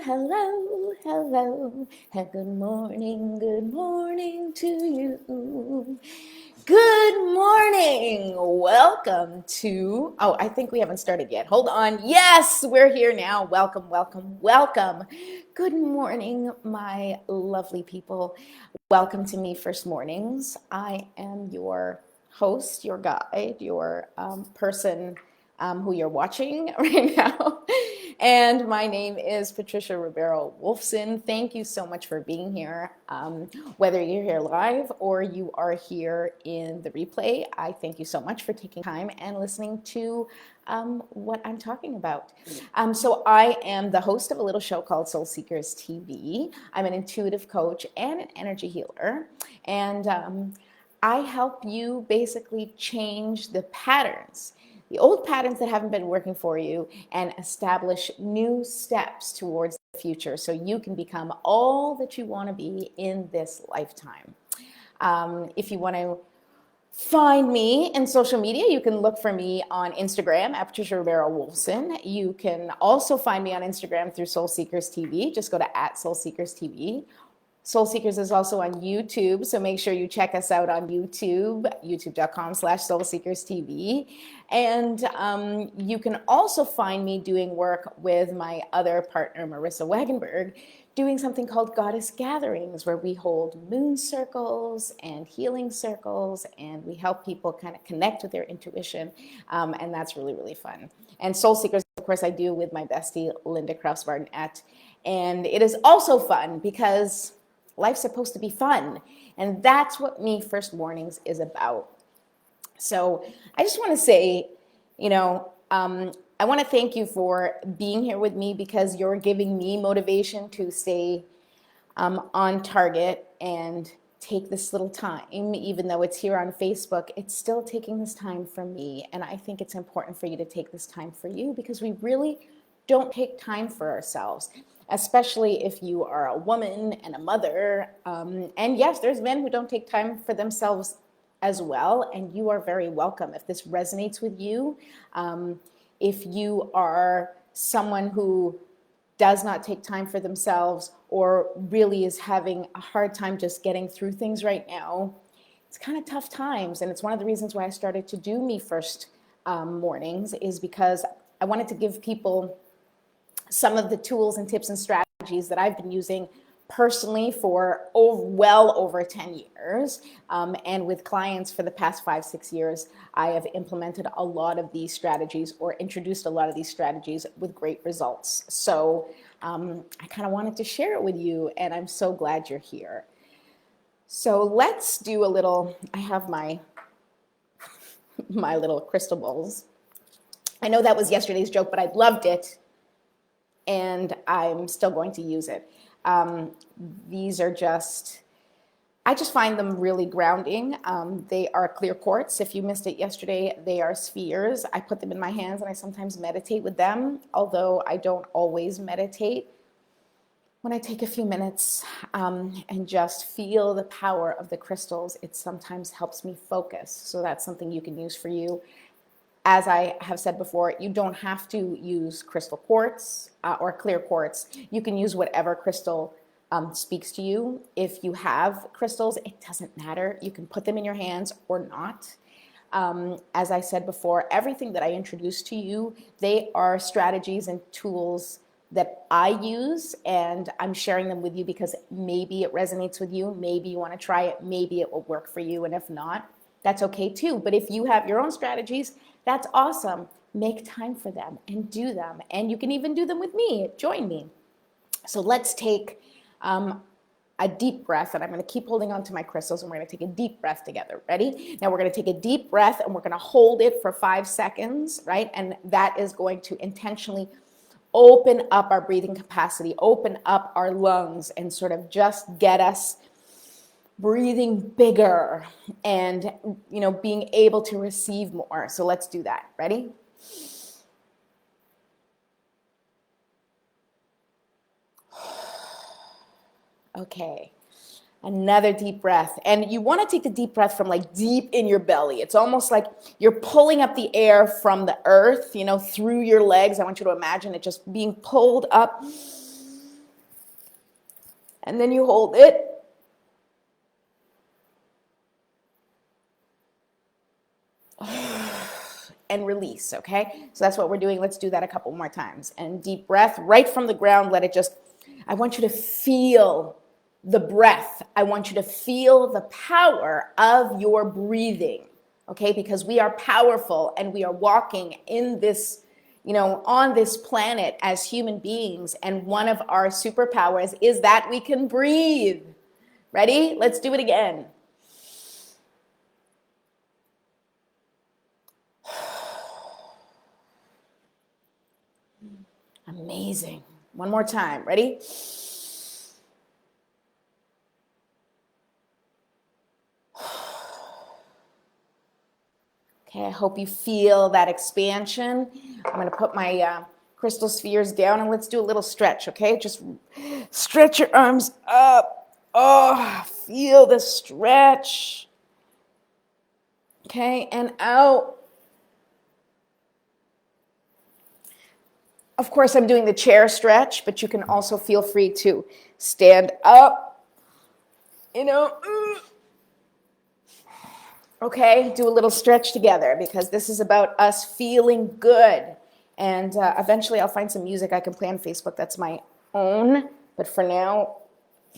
hello, hello. Good morning to you. Good morning. Welcome to, I think we haven't started yet. Hold on. Yes, we're here now. Welcome, welcome, welcome. Good morning, my lovely people. Welcome to Me First Mornings. I am your host, your guide, your person who you're watching right now. And my name is Patricia Ribeiro Wolfson. Thank you so much for being here. Whether you're here live or you are here in the replay, I thank you so much for taking time and listening to what I'm talking about. So I am the host of a little show called Soul Seekers TV. I'm an intuitive coach and an energy healer. And I help you basically change the patterns, the old patterns that haven't been working for you, and establish new steps towards the future so you can become all that you want to be in this lifetime. If you want to find me in social media, you can look for me on Instagram at Patricia Ribeiro Wolfson. You can also find me on Instagram through Soul Seekers TV. Just go to @SoulSeekersTV. Soul Seekers is also on YouTube, so make sure you check us out on YouTube, youtube.com/SoulSeekersTV. And you can also find me doing work with my other partner, Marissa Wagenberg, doing something called Goddess Gatherings, where we hold moon circles and healing circles, and we help people kind of connect with their intuition, and that's really, really fun. And Soul Seekers, of course, I do with my bestie, Linda Krause-Barnett, and it is also fun because life's supposed to be fun. And that's what Me First Mornings is about. So I just want to say, I want to thank you for being here with me because you're giving me motivation to stay on target and take this little time. Even though it's here on Facebook, it's still taking this time for me. And I think it's important for you to take this time for you because we really don't take time for ourselves, especially if you are a woman and a mother. And yes, there's men who don't take time for themselves as well, and you are very welcome. If this resonates with you, if you are someone who does not take time for themselves or really is having a hard time just getting through things right now, it's kind of tough times. And it's one of the reasons why I started to do Me First Mornings, is because I wanted to give people some of the tools and tips and strategies that I've been using personally for well over 10 years. And with clients for the past 5-6 years, I have implemented a lot of these strategies or introduced a lot of these strategies with great results. So I kind of wanted to share it with you, and I'm so glad you're here. So let's do a little, I have my little crystal balls. I know that was yesterday's joke, but I loved it, and I'm still going to use it. These are I just find them really grounding. They are clear quartz. If you missed it yesterday, they are spheres. I put them in my hands and I sometimes meditate with them, although I don't always meditate. When I take a few minutes and just feel the power of the crystals, it sometimes helps me focus. So that's something you can use for you. As I have said before, you don't have to use crystal quartz or clear quartz. You can use whatever crystal speaks to you. If you have crystals, it doesn't matter. You can put them in your hands or not. As I said before, everything that I introduce to you, they are strategies and tools that I use, and I'm sharing them with you because maybe it resonates with you. Maybe you want to try it. Maybe it will work for you. And if not, that's okay too. But if you have your own strategies, that's awesome. Make time for them and do them. And you can even do them with me. Join me. So let's take a deep breath, and I'm going to keep holding on to my crystals, and we're going to take a deep breath together. Ready? Now we're going to take a deep breath, and we're going to hold it for 5 seconds, right? And that is going to intentionally open up our breathing capacity, open up our lungs, and sort of just get us breathing bigger and, being able to receive more. So let's do that. Ready? Okay. Another deep breath. And you want to take the deep breath from deep in your belly. It's almost like you're pulling up the air from the earth, through your legs. I want you to imagine it just being pulled up And then you hold it. And release, okay? So that's what we're doing. Let's do that a couple more times. And deep breath right from the ground. Let it just, I want you to feel the breath. I want you to feel the power of your breathing, okay? Because we are powerful and we are walking in this, on this planet as human beings. And one of our superpowers is that we can breathe. Ready? Let's do it again. Amazing. One more time. Ready? Okay, I hope you feel that expansion. I'm going to put my crystal spheres down and let's do a little stretch, okay? Just stretch your arms up. Oh, feel the stretch. Okay, and out. Of course, I'm doing the chair stretch, but you can also feel free to stand up, Okay, do a little stretch together because this is about us feeling good. And eventually I'll find some music I can play on Facebook that's my own. But for now,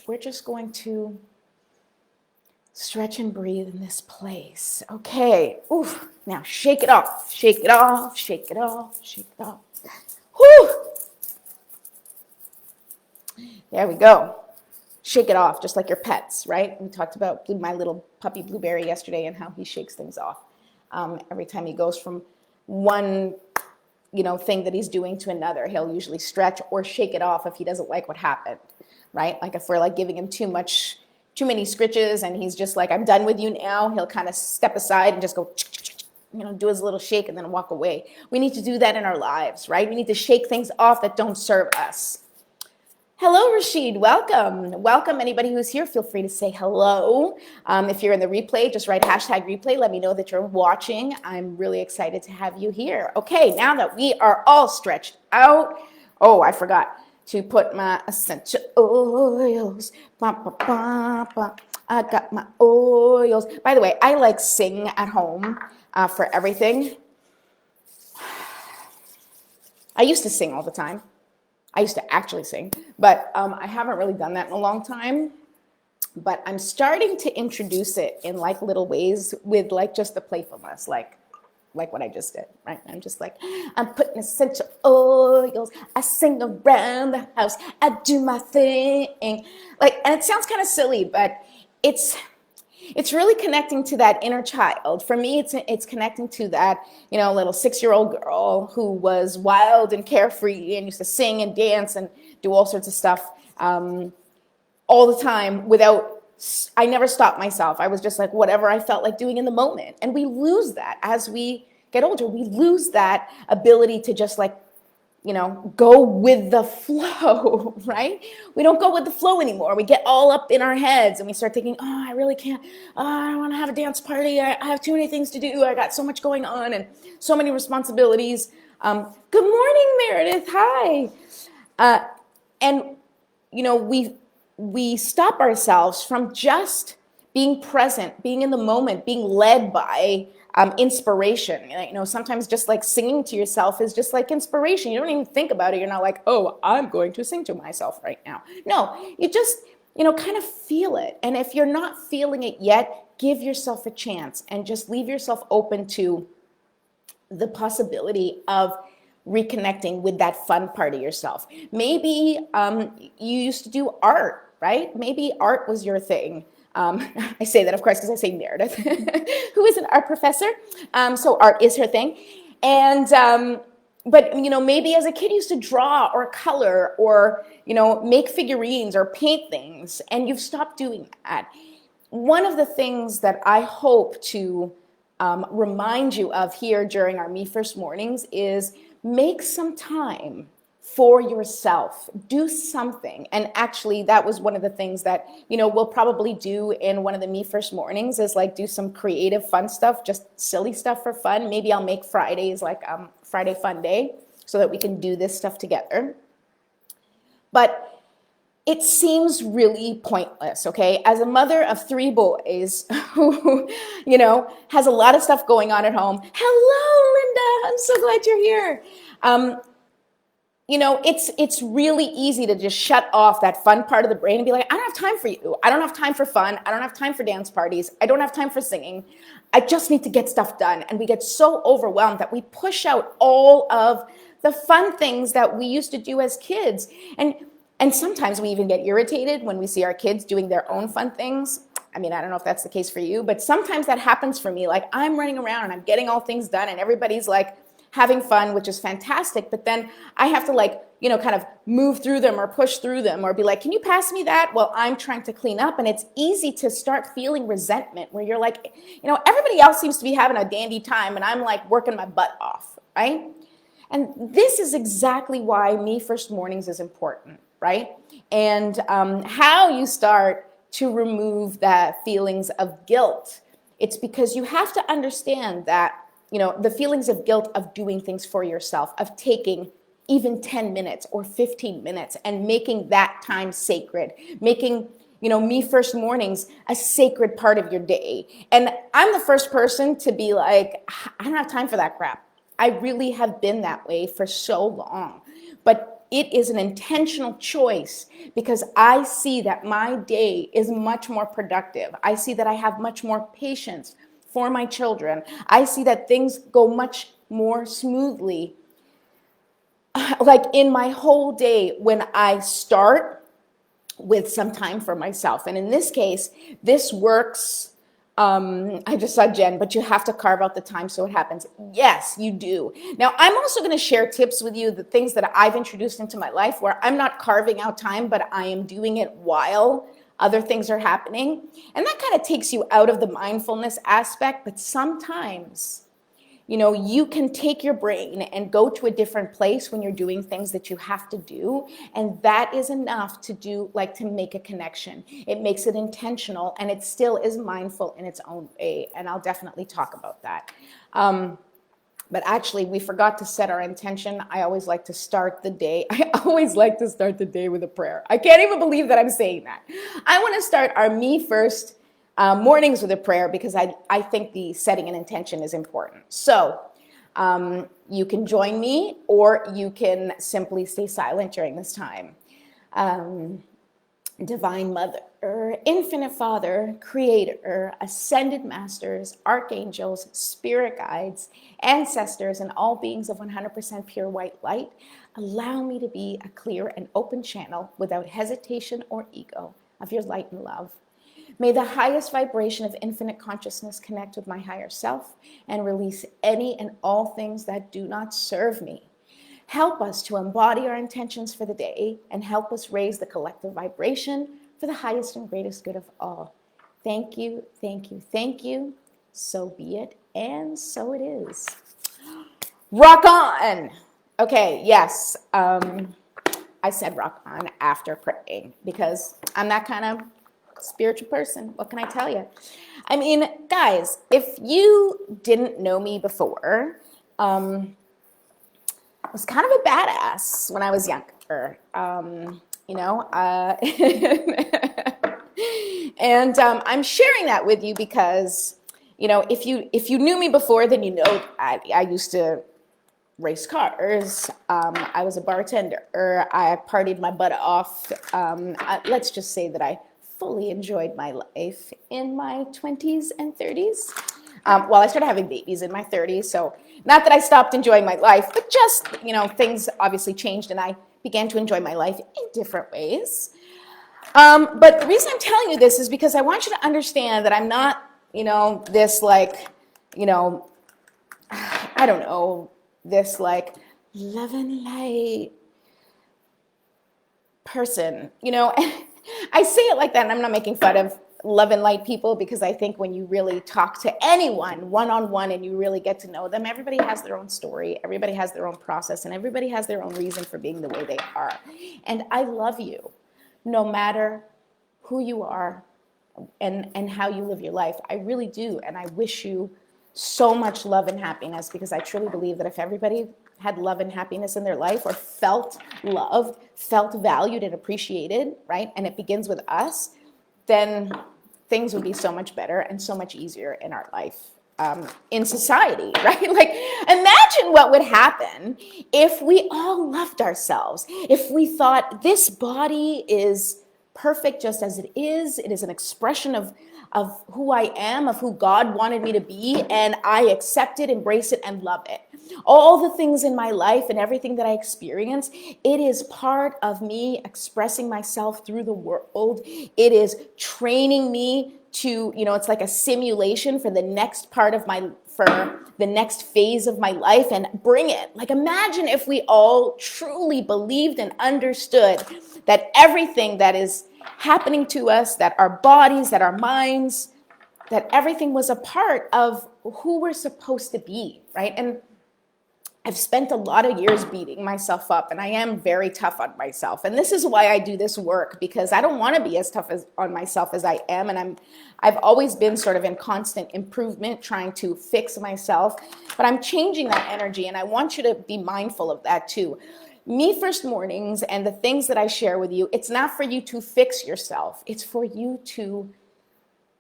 we're just going to stretch and breathe in this place. Okay, oof. Now shake it off, shake it off, shake it off, shake it off. Whew. There we go. Shake it off, just like your pets, right? We talked about my little puppy Blueberry yesterday and how he shakes things off. Every time he goes from one, thing that he's doing to another, he'll usually stretch or shake it off if he doesn't like what happened, right? Like if we're like giving him too many scritches and he's just like, I'm done with you now, he'll kind of step aside and just go, do his little shake and then walk away. We need to do that in our lives, right? We need to shake things off that don't serve us. Hello, Rashid. Welcome. Welcome. Anybody who's here, feel free to say hello. If you're in the replay, just write #replay. Let me know that you're watching. I'm really excited to have you here. Okay, now that we are all stretched out. Oh, I forgot to put my essential oils. I got my oils. By the way, I sing at home for everything. I used to sing all the time. I used to actually sing, but I haven't really done that in a long time. But I'm starting to introduce it in little ways with just the playfulness, like what I just did, right? I'm just I'm putting essential oils. I sing around the house. I do my thing. And it sounds kind of silly, but it's really connecting to that inner child. For me, it's connecting to that, little 6-year-old girl who was wild and carefree and used to sing and dance and do all sorts of stuff all the time I never stopped myself. I was just whatever I felt like doing in the moment. And we lose that as we get older. We lose that ability to just go with the flow, right? We don't go with the flow anymore. We get all up in our heads and we start thinking, oh, I really can't, I don't want to have a dance party. I have too many things to do. I got so much going on and so many responsibilities. Good morning, Meredith. Hi. And, we stop ourselves from just being present, being in the moment, being led by inspiration. Sometimes just singing to yourself is just inspiration. You don't even think about it. You're not oh, I'm going to sing to myself right now. No, you just, kind of feel it. And if you're not feeling it yet, give yourself a chance and just leave yourself open to the possibility of reconnecting with that fun part of yourself. Maybe you used to do art, right? Maybe art was your thing. I say that, of course, because I say Meredith, who is an art professor. So art is her thing. And, but, maybe as a kid you used to draw or color or, make figurines or paint things, and you've stopped doing that. One of the things that I hope to remind you of here during our Me First mornings is make some time for yourself. Do something. And actually, that was one of the things that, we'll probably do in one of the Me First mornings is do some creative fun stuff, just silly stuff for fun. Maybe I'll make Fridays Friday Fun Day so that we can do this stuff together. But it seems really pointless, okay? As a mother of 3 boys who, has a lot of stuff going on at home. Hello, Linda. I'm so glad you're here. It's really easy to just shut off that fun part of the brain and be like, I don't have time for you. I don't have time for fun. I don't have time for dance parties. I don't have time for singing. I just need to get stuff done. And we get so overwhelmed that we push out all of the fun things that we used to do as kids. And sometimes we even get irritated when we see our kids doing their own fun things. I mean, I don't know if that's the case for you, but sometimes that happens for me. Like I'm running around and I'm getting all things done and everybody's like having fun, which is fantastic. But then I have to kind of move through them or push through them or be like, can you pass me that? Well, I'm trying to clean up. And it's easy to start feeling resentment where you're like, everybody else seems to be having a dandy time and I'm like working my butt off, right? And this is exactly why Me First Mornings is important, right? And how you start to remove the feelings of guilt. It's because you have to understand that the feelings of guilt of doing things for yourself, of taking even 10 minutes or 15 minutes and making that time sacred, making, Me First Mornings a sacred part of your day. And I'm the first person to be like, I don't have time for that crap. I really have been that way for so long. But it is an intentional choice because I see that my day is much more productive. I see that I have much more patience for my children. I see that things go much more smoothly, like in my whole day when I start with some time for myself. And in this case, this works. I just saw Jen, but you have to carve out the time so it happens. Yes, you do. Now, I'm also going to share tips with you, the things that I've introduced into my life where I'm not carving out time, but I am doing it while other things are happening. And that kind of takes you out of the mindfulness aspect. But sometimes, you can take your brain and go to a different place when you're doing things that you have to do. And that is enough to make a connection. It makes it intentional and it still is mindful in its own way. And I'll definitely talk about that. But actually, we forgot to set our intention. I always like to start the day. With a prayer. I can't even believe that I'm saying that. I want to start our Me First mornings with a prayer because I think the setting an intention is important. So you can join me or you can simply stay silent during this time. Divine Mother, Infinite Father, Creator, Ascended Masters, Archangels, Spirit Guides, Ancestors, and all beings of 100% pure white light, allow me to be a clear and open channel without hesitation or ego of your light and love. May the highest vibration of infinite consciousness connect with my higher self and release any and all things that do not serve me. Help us to embody our intentions for the day and help us raise the collective vibration for the highest and greatest good of all. Thank you, thank you, thank you. So be it, and so it is. Rock on! Okay, yes, I said rock on after praying because I'm that kind of spiritual person. What can I tell you? I mean, guys, if you didn't know me before, I was kind of a badass when I was younger, and I'm sharing that with you because, if you knew me before, then I used to race cars. I was a bartender. I partied my butt off. Let's just say that I fully enjoyed my life in my 20s and 30s. Well, I started having babies in my 30s, so not that I stopped enjoying my life, but just, things obviously changed and I began to enjoy my life in different ways. But the reason I'm telling you this is because I want you to understand that I'm not, this I don't know, this love and light person, I say it like that and I'm not making fun of love and light people because I think when you really talk to anyone one-on-one and you really get to know them, everybody has their own story, everybody has their own process, and everybody has their own reason for being the way they are. And I love you no matter who you are and how you live your life. I really do. And I wish you so much love and happiness, because I truly believe that if everybody had love and happiness in their life, or felt loved, felt valued and appreciated, right? And it begins with us, then things would be so much better and so much easier in our life, in society, right? Like, imagine what would happen if we all loved ourselves, if we thought this body is perfect just as it is an expression of who I am, of who God wanted me to be, and I accept it, embrace it, and love it. All the things in my life and everything that I experience, it is part of me expressing myself through the world. It is training me to, it's like a simulation for the next part of for the next phase of my life, and bring it. Like, imagine if we all truly believed and understood that everything that is happening to us, that our bodies, that our minds, that everything was a part of who we're supposed to be, right? And I've spent a lot of years beating myself up, and I am very tough on myself. And this is why I do this work, because I don't want to be as tough on myself as I am. And I've always been sort of in constant improvement, trying to fix myself, but I'm changing that energy. And I want you to be mindful of that too. Me First Mornings and the things that I share with you, it's not for you to fix yourself. It's for you to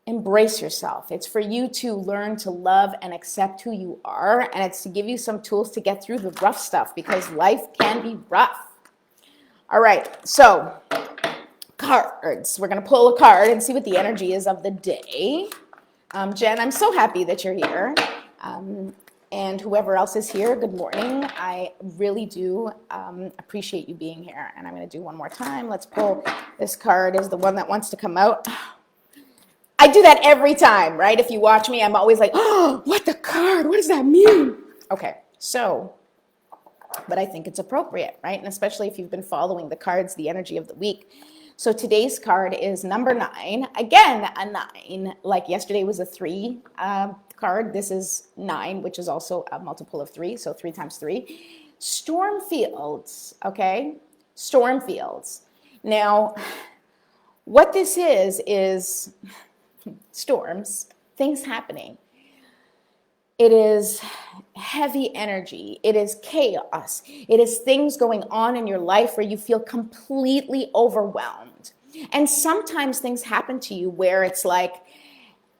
embrace yourself. It's for you to learn to love and accept who you are. And it's to give you some tools to get through the rough stuff, because life can be rough. All right, so cards. We're going to pull a card and see what the energy is of the day. Jen, I'm so happy that you're here. And whoever else is here, good morning. I really do appreciate you being here. And I'm going to do one more time. Let's pull. This card is the one that wants to come out. I do that every time, right? If you watch me, I'm always like, oh, what the card? What does that mean? Okay, so, but I think it's appropriate, right? And especially if you've been following the cards, the energy of the week. So today's card is number 9. Again, a 9. Like yesterday was a 3 card. This is 9, which is also a multiple of 3. So 3 times 3. Storm fields, okay? Storm fields. Now, what this is storms, things happening. It is heavy energy. It is chaos. It is things going on in your life where you feel completely overwhelmed. And sometimes things happen to you where it's like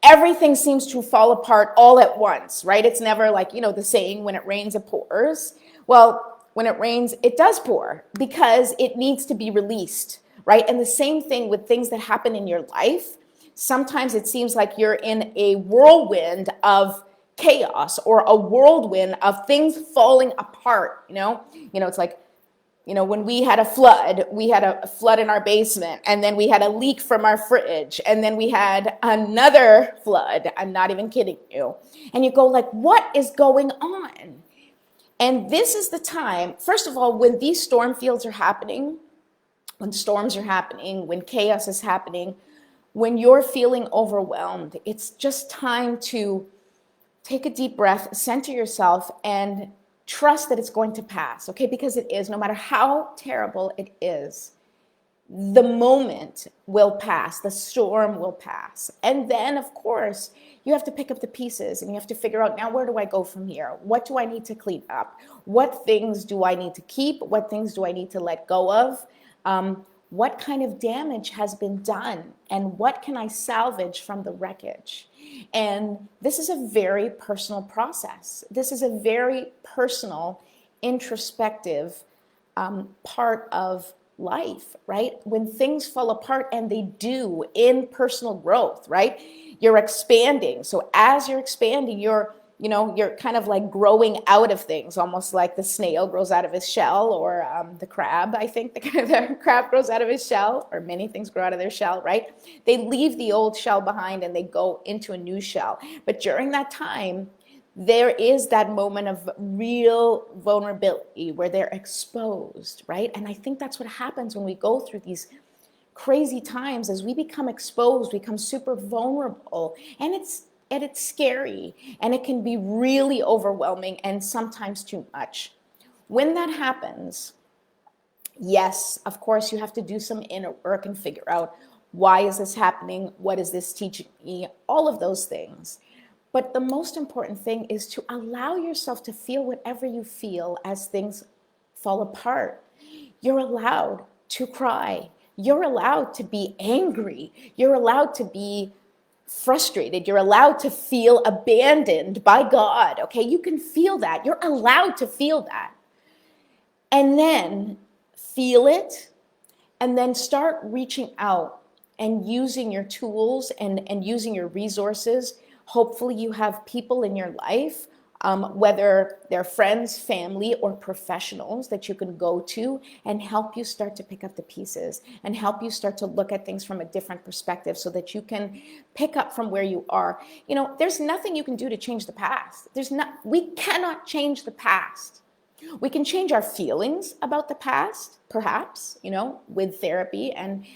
everything seems to fall apart all at once, right? It's never like, the saying, when it rains, it pours. Well, when it rains, it does pour, because it needs to be released, right? And the same thing with things that happen in your life. Sometimes it seems like you're in a whirlwind of chaos, or a whirlwind of things falling apart, It's like, when we had a flood in our basement, and then we had a leak from our fridge, and then we had another flood. I'm not even kidding you. And you go like, what is going on? And this is the time, first of all, when these storm fields are happening, when storms are happening, when chaos is happening, when you're feeling overwhelmed, it's just time to take a deep breath, center yourself, and trust that it's going to pass, okay? Because it is, no matter how terrible it is, the moment will pass, the storm will pass. And then, of course, you have to pick up the pieces, and you have to figure out, now where do I go from here? What do I need to clean up? What things do I need to keep? What things do I need to let go of? What kind of damage has been done, and what can I salvage from the wreckage? And this is a very personal process. This is a very personal, introspective part of life, right? When things fall apart, and they do in personal growth, right? You're expanding. So as you're expanding, you're kind of like growing out of things, almost like the snail grows out of his shell, or the crab, I think the crab grows out of his shell, or many things grow out of their shell, right? They leave the old shell behind and they go into a new shell. But during that time, there is that moment of real vulnerability where they're exposed, right? And I think that's what happens when we go through these crazy times. As we become exposed, we become super vulnerable, and it's scary, and it can be really overwhelming, and sometimes too much. When that happens, yes, of course, you have to do some inner work and figure out, why is this happening? What is this teaching me? All of those things. But the most important thing is to allow yourself to feel whatever you feel as things fall apart. You're allowed to cry. You're allowed to be angry. You're allowed to be frustrated. You're allowed to feel abandoned by God. Okay, you can feel that. You're allowed to feel that. And then feel it, and then start reaching out and using your tools and using your resources. Hopefully you have people in your life, whether they're friends, family, or professionals that you can go to and help you start to pick up the pieces and help you start to look at things from a different perspective so that you can pick up from where you are. You know, there's nothing you can do to change the past. We cannot change the past. We can change our feelings about the past, perhaps, you know, with therapy and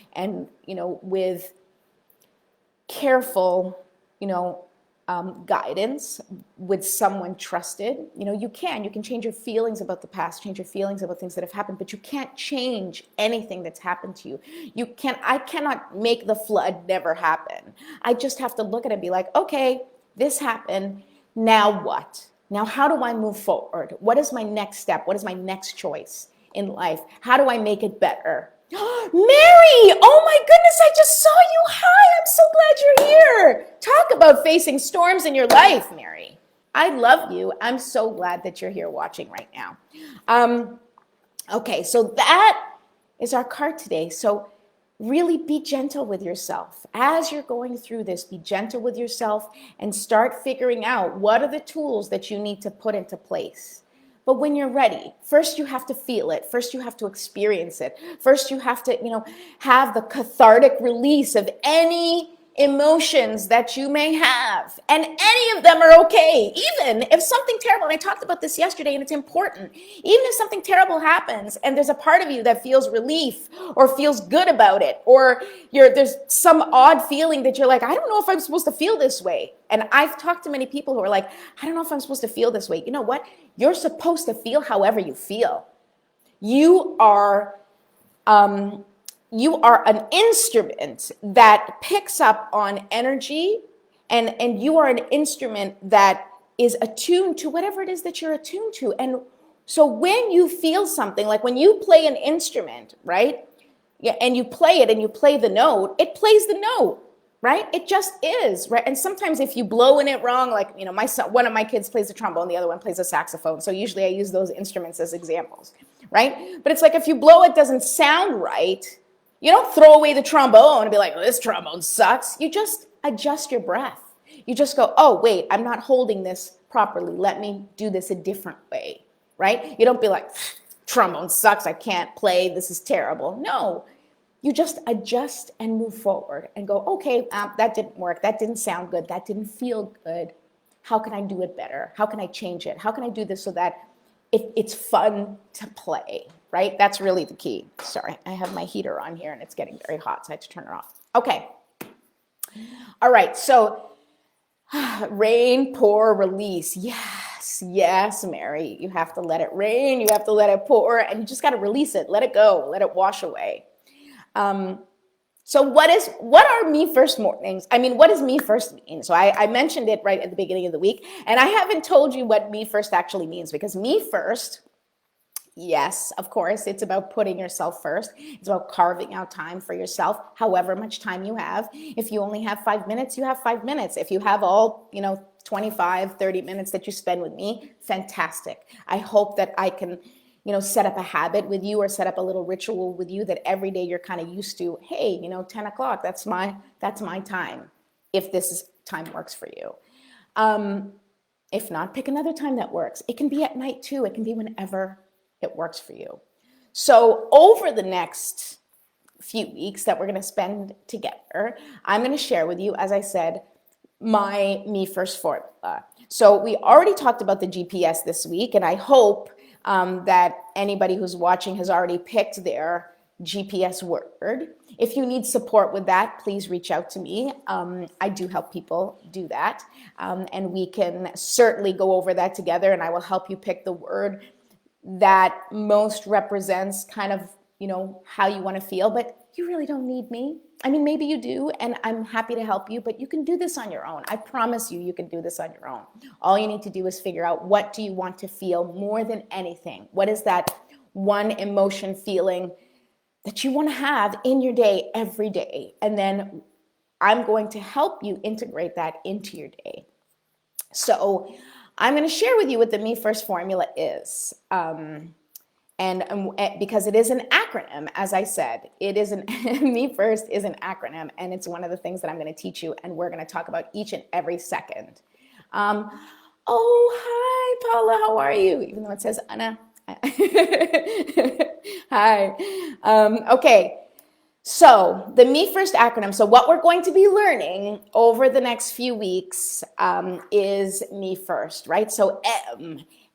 you know, with careful, you know, guidance with someone trusted. You know, you can change your feelings about the past, change your feelings about things that have happened, but you can't change anything that's happened to you. I cannot make the flood never happen. I just have to look at it and be like, okay, this happened. Now what? Now, how do I move forward? What is my next step? What is my next choice in life? How do I make it better? Mary, oh my goodness, I just saw you. Hi, I'm so glad you're here. Talk about facing storms in your life, Mary. I love you. I'm so glad that you're here watching right now. Okay, so that is our card today. So really be gentle with yourself. As you're going through this, be gentle with yourself and start figuring out what are the tools that you need to put into place. But when you're ready, first you have to feel it. First you have to experience it. First you have to, you know, have the cathartic release of any emotions that you may have. And any of them are okay. Even if something terrible, and I talked about this yesterday and it's important, even if something terrible happens and there's a part of you that feels relief or feels good about it, or there's some odd feeling that you're like, I don't know if I'm supposed to feel this way. And I've talked to many people who are like, I don't know if I'm supposed to feel this way. You know what? You're supposed to feel however you feel. You are an instrument that picks up on energy, and you are an instrument that is attuned to whatever it is that you're attuned to. And so when you feel something, like when you play an instrument, right? Yeah, and you play it and you play the note, it plays the note, right? It just is, right? And sometimes if you blow in it wrong, like, you know, my son, one of my kids plays the trombone, the other one plays a saxophone. So usually I use those instruments as examples, right? But it's like if you blow it doesn't sound right, you don't throw away the trombone and be like, oh, this trombone sucks. You just adjust your breath. You just go, oh, wait, I'm not holding this properly. Let me do this a different way, right? You don't be like, trombone sucks. I can't play. This is terrible. No, you just adjust and move forward and go, okay, that didn't work. That didn't sound good. That didn't feel good. How can I do it better? How can I change it? How can I do this so that it's fun to play, right? That's really the key. Sorry, I have my heater on here and it's getting very hot, so I had to turn it off. Okay. All right, so rain, pour, release. Yes, Mary. You have to let it rain, you have to let it pour, and you just got to release it. Let it go, let it wash away. So what are Me First mornings? I mean, what does Me First mean? So I mentioned it right at the beginning of the week, and I haven't told you what Me First actually means, because Me First, yes, of course, it's about putting yourself first. It's about carving out time for yourself, however much time you have. If you only have 5 minutes, you have 5 minutes. If you have all, 25, 30 minutes that you spend with me, fantastic. I hope that I can set up a habit with you, or set up a little ritual with you that every day you're kind of used to, hey, 10 o'clock, that's my time, if time works for you. If not, pick another time that works. It can be at night too. It can be whenever it works for you. So over the next few weeks that we're going to spend together, I'm going to share with you, as I said, my Me First formula. So we already talked about the GPS this week, and I hope that anybody who's watching has already picked their GPS word. If you need support with that, please reach out to me. I do help people do that. And we can certainly go over that together, and I will help you pick the word that most represents kind of, how you want to feel. But you really don't need me. I mean, maybe you do, and I'm happy to help you, but you can do this on your own. I promise you, you can do this on your own. All you need to do is figure out, what do you want to feel more than anything? What is that one emotion, feeling that you want to have in your day every day? And then I'm going to help you integrate that into your day. So I'm going to share with you what the Me First formula is. Because it is an acronym, as I said, it is an Me First is an acronym, and it's one of the things that I'm going to teach you, and we're going to talk about each and every second. Oh, hi, Paula, how are you? Even though it says Anna. Hi. Okay. So the Me First acronym, so what we're going to be learning over the next few weeks is Me First, right? So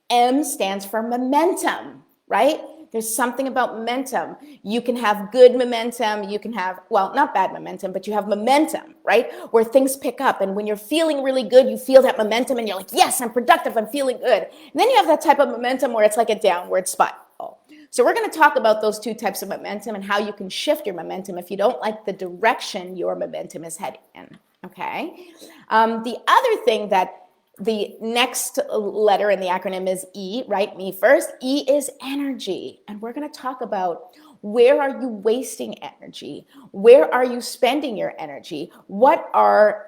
M stands for momentum, right? There's something about momentum. You can have good momentum. You can have, well, not bad momentum, but you have momentum, right? Where things pick up. And when you're feeling really good, you feel that momentum and you're like, yes, I'm productive. I'm feeling good. And then you have that type of momentum where it's like a downward spiral. So we're going to talk about those two types of momentum and how you can shift your momentum if you don't like the direction your momentum is heading in, okay? The other thing that the next letter in the acronym is E, right? Me First. E is energy. And we're going to talk about, where are you wasting energy? Where are you spending your energy? What are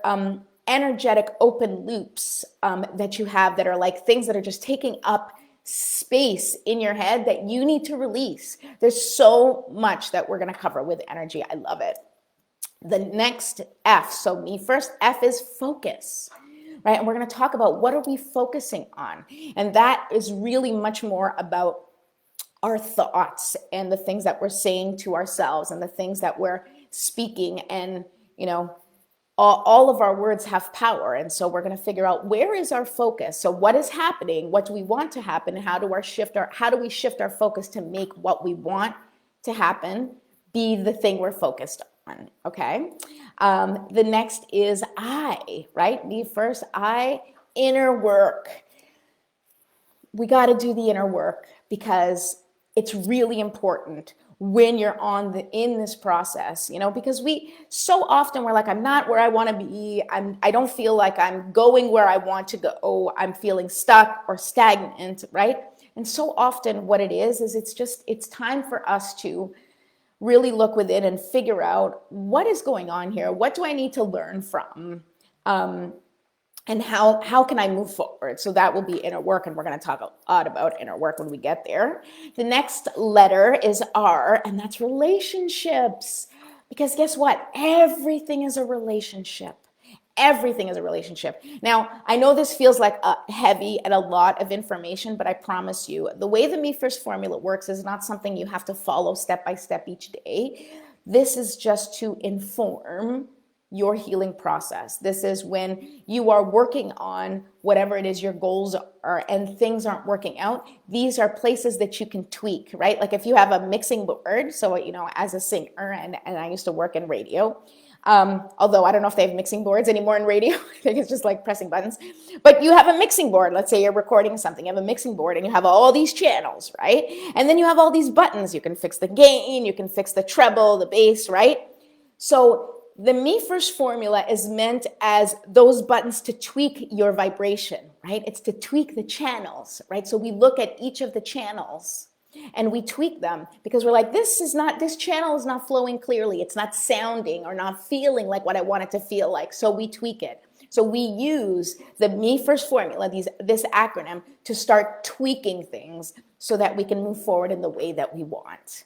energetic open loops that you have that are like things that are just taking up space in your head that you need to release? There's so much that we're going to cover with energy. I love it. The next F, so Me First, F is focus. Right? And we're going to talk about, what are we focusing on? And that is really much more about our thoughts and the things that we're saying to ourselves and the things that we're speaking. And, you know, all of our words have power. And so we're going to figure out, where is our focus? So what is happening? What do we want to happen? How do we shift our focus to make what we want to happen be the thing we're focused on? Okay. The next is I, right? Me First, I, inner work. We got to do the inner work, because it's really important when you're in this process, you know, because so often we're like, I'm not where I want to be. I don't feel like I'm going where I want to go. I'm feeling stuck or stagnant, right? And so often what it is it's time for us to really look within and figure out, what is going on here? What do I need to learn from? And how can I move forward? So that will be inner work, and we're going to talk a lot about inner work when we get there. The next letter is R, and that's relationships. Because guess what? Everything is a relationship. Everything is a relationship. Now, I know this feels like heavy and a lot of information, but I promise you, the way the Me First formula works is not something you have to follow step by step each day. This is just to inform your healing process. This is when you are working on whatever it is your goals are and things aren't working out. These are places that you can tweak, right? Like if you have a mixing board, so, you know, as a singer, and I used to work in radio, although I don't know if they have mixing boards anymore in radio. I think it's just like pressing buttons. But you have a mixing board. Let's say you're recording something. You have a mixing board and you have all these channels, right? And then you have all these buttons. You can fix the gain. You can fix the treble, the bass, right? So the Me First formula is meant as those buttons to tweak your vibration, right? It's to tweak the channels, right? So we look at each of the channels and we tweak them, because we're like, this channel is not flowing clearly. It's not sounding or not feeling like what I want it to feel like. So we tweak it. So we use the Me First formula, this acronym, to start tweaking things so that we can move forward in the way that we want.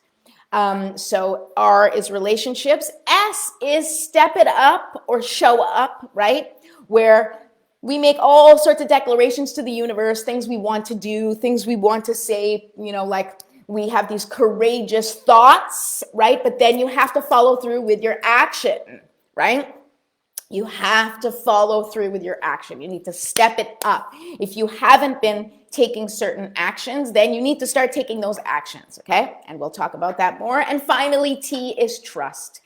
So R is relationships. S is step it up or show up, right? Where we make all sorts of declarations to the universe, things we want to do, things we want to say, you know, like we have these courageous thoughts, right? But then you have to follow through with your action, right? You have to follow through with your action. You need to step it up. If you haven't been taking certain actions, then you need to start taking those actions, okay? And we'll talk about that more. And finally, T is trust.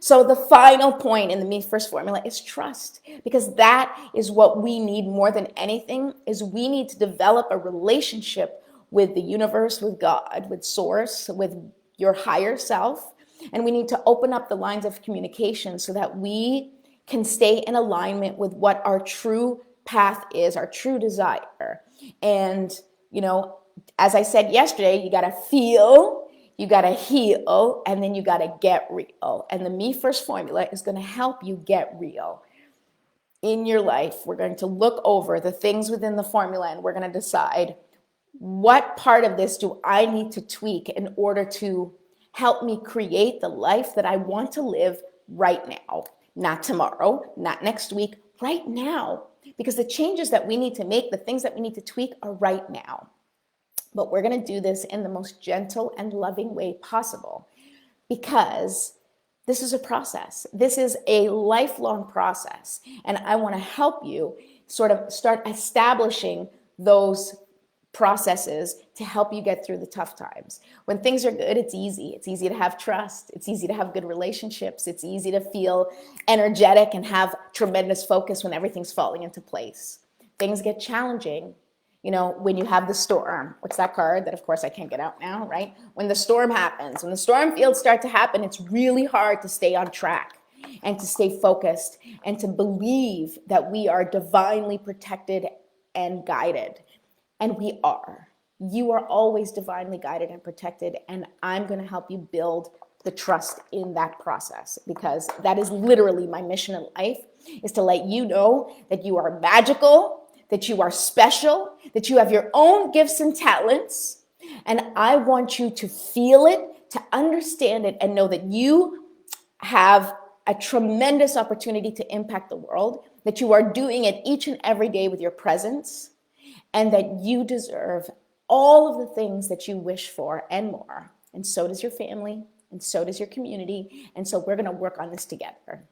So the final point in the Me First formula is trust, because that is what we need more than anything. Is we need to develop a relationship with the universe, with God, with Source, with your higher self, And we need to open up the lines of communication so that we can stay in alignment with what our true path is, our true desire. And, you know, as I said yesterday, you got to feel, you got to heal, and then you got to get real. And the Me First formula is going to help you get real in your life. We're going to look over the things within the formula, and we're going to decide, what part of this do I need to tweak in order to help me create the life that I want to live right now? Not tomorrow, not next week, right now. Because the changes that we need to make, the things that we need to tweak are right now. But we're going to do this in the most gentle and loving way possible, because this is a process. This is a lifelong process. And I want to help you sort of start establishing those processes to help you get through the tough times. When things are good, it's easy. It's easy to have trust. It's easy to have good relationships. It's easy to feel energetic and have tremendous focus when everything's falling into place. Things get challenging, you know, when you have the storm. What's that card that, of course, I can't get out now, right? When the storm happens, when the storm fields start to happen, it's really hard to stay on track and to stay focused and to believe that we are divinely protected and guided. And we are. You are always divinely guided and protected, and I'm going to help you build the trust in that process, because that is literally my mission in life, is to let you know that you are magical, that you are special, that you have your own gifts and talents, and I want you to feel it, to understand it, and know that you have a tremendous opportunity to impact the world, that you are doing it each and every day with your presence, and that you deserve all of the things that you wish for and more. And so does your family, and so does your community. And so we're going to work on this together.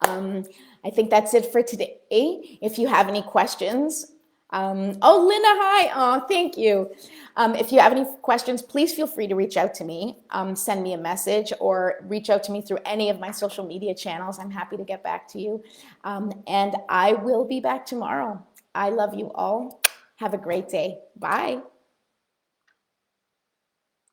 I think that's it for today. If you have any questions, oh, Linda, hi. Oh, thank you. If you have any questions, please feel free to reach out to me. Send me a message or reach out to me through any of my social media channels. I'm happy to get back to you. And I will be back tomorrow. I love you all. Have a great day. Bye.